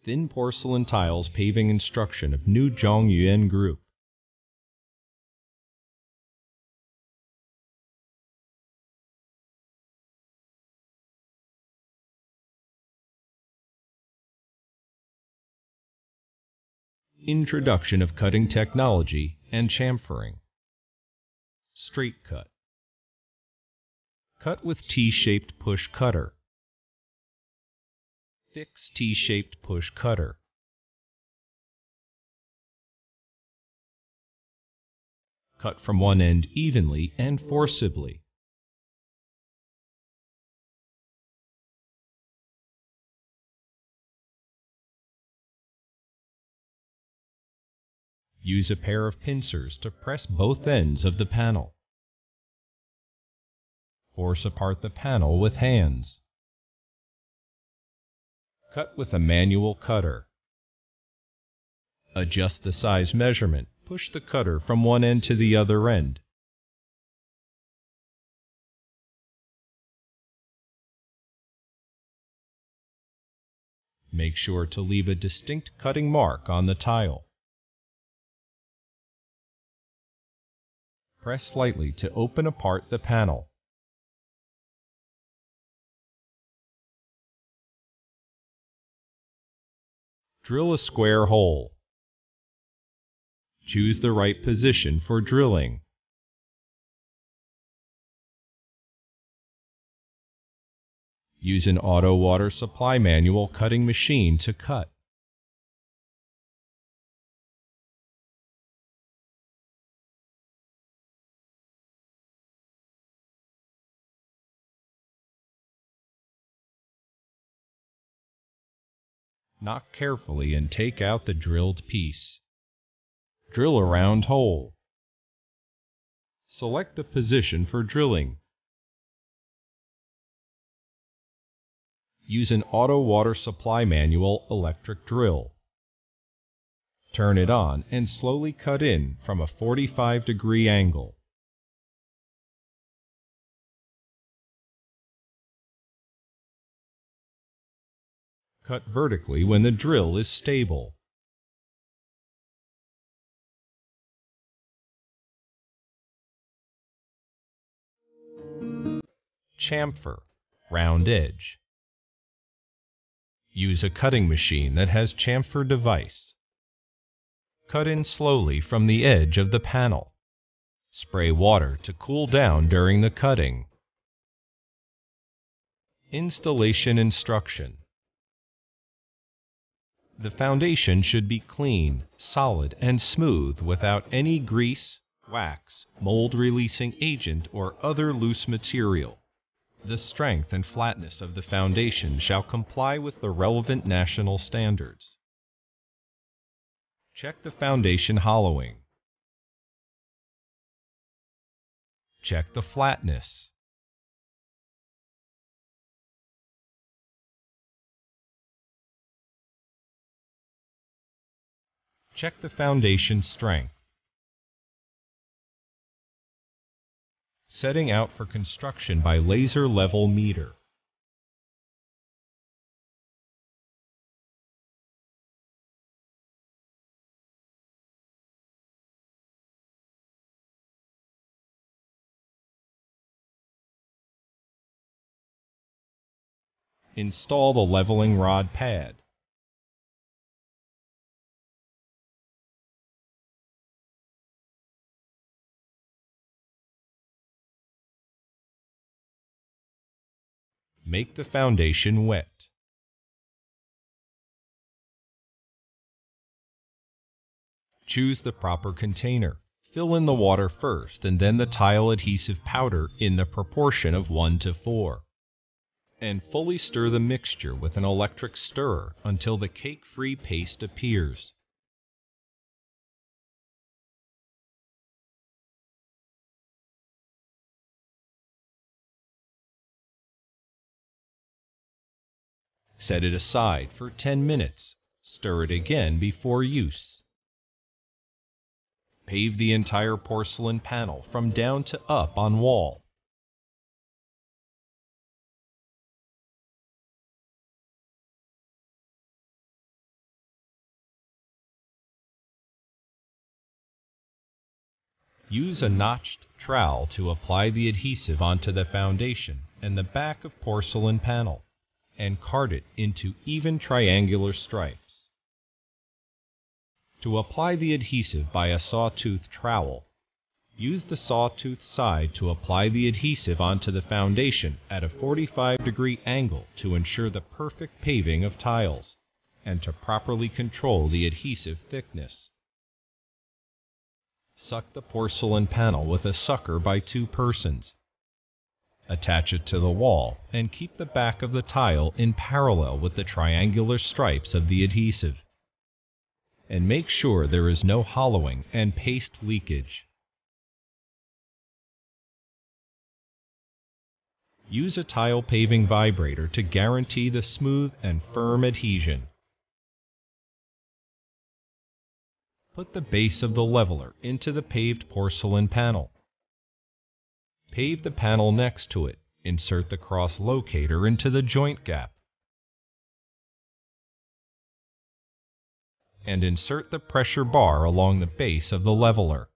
Thin porcelain tiles paving instruction of new ZHONG Yuan Group. Introduction of cutting technology and chamfering. Straight cut. Cut with T-shaped push cutter. Fix T-shaped push cutter. Cut from one end evenly and forcibly. Use a pair of pincers to press both ends of the panel. Force apart the panel with hands. Cut with a manual cutter. Adjust the size measurement. Push the cutter from one end to the other end. Make sure to leave a distinct cutting mark on the tile. Press slightly to open apart the panel. Drill a square hole. Choose the right position for drilling. Use an auto water supply manual cutting machine to cut. Knock carefully and take out the drilled piece. Drill a round hole. Select the position for drilling. Use an auto water supply manual electric drill. Turn it on and slowly cut in from a 45-degree angle. Cut vertically when the drill is stable. Chamfer, round edge. Use a cutting machine that has chamfer device. Cut in slowly from the edge of the panel. Spray water to cool down during the cutting. Installation instruction. The foundation should be clean, solid, and smooth without any grease, wax, mold-releasing agent, or other loose material. The strength and flatness of the foundation shall comply with the relevant national standards. Check the foundation hollowing. Check the flatness. Check the foundation strength. Setting out for construction by laser level meter. Install the leveling rod pad. Make the foundation wet. Choose the proper container. Fill in the water first and then the tile adhesive powder in the proportion of 1:4. And fully stir the mixture with an electric stirrer until the cake-free paste appears. Set it aside for 10 minutes. Stir it again before use. Pave the entire porcelain panel from down to up on wall. Use a notched trowel to apply the adhesive onto the foundation and the back of porcelain panel, and card it into even triangular stripes. To apply the adhesive by a sawtooth trowel, use the sawtooth side to apply the adhesive onto the foundation at a 45-degree angle to ensure the perfect paving of tiles, and to properly control the adhesive thickness. Suck the porcelain panel with a sucker by 2 persons. Attach it to the wall and keep the back of the tile in parallel with the triangular stripes of the adhesive. And make sure there is no hollowing and paste leakage. Use a tile paving vibrator to guarantee the smooth and firm adhesion. Put the base of the leveler into the paved porcelain panel. Pave the panel next to it. Insert the cross locator into the joint gap. And insert the pressure bar along the base of the leveler.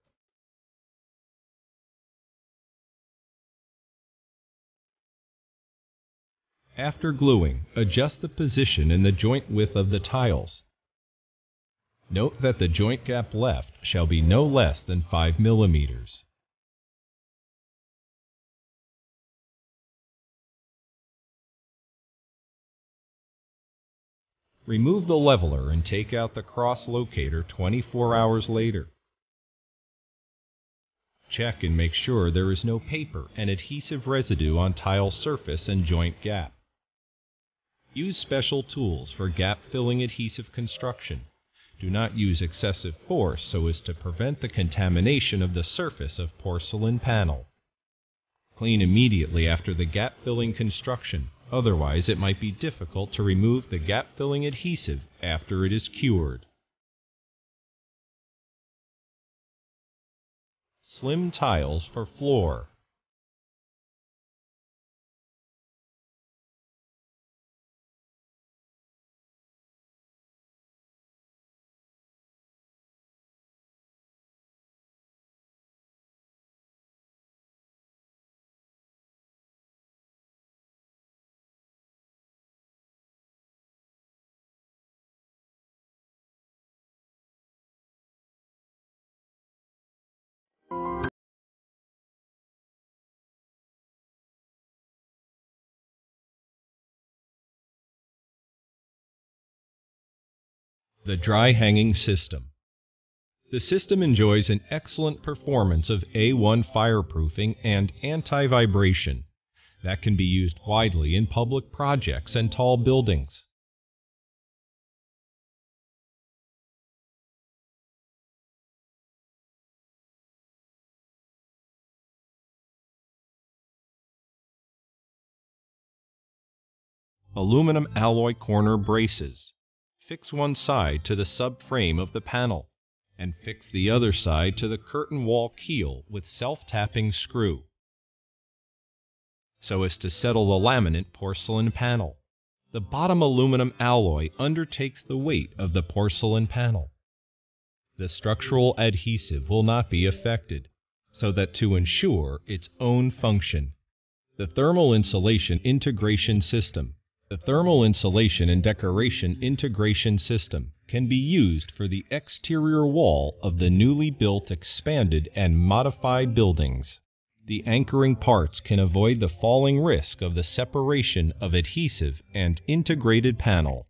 After gluing, adjust the position and the joint width of the tiles. Note that the joint gap left shall be no less than 5 millimeters. Remove the leveler and take out the cross locator 24 hours later. Check and make sure there is no paper and adhesive residue on tile surface and joint gap. Use special tools for gap-filling adhesive construction. Do not use excessive force so as to prevent the contamination of the surface of porcelain panel. Clean immediately after the gap-filling construction, otherwise it might be difficult to remove the gap-filling adhesive after it is cured. Slim tiles for floor. The dry hanging system. The system enjoys an excellent performance of A1 fireproofing and anti-vibration that can be used widely in public projects and tall buildings. Aluminum alloy corner braces. Fix one side to the subframe of the panel and fix the other side to the curtain wall keel with self-tapping screw so as to settle the laminate porcelain panel. The bottom aluminum alloy undertakes the weight of the porcelain panel. The structural adhesive will not be affected, so that to ensure its own function. The thermal insulation integration system. The thermal insulation and decoration integration system can be used for the exterior wall of the newly built, expanded, and modified buildings. The anchoring parts can avoid the falling risk of the separation of adhesive and integrated panel.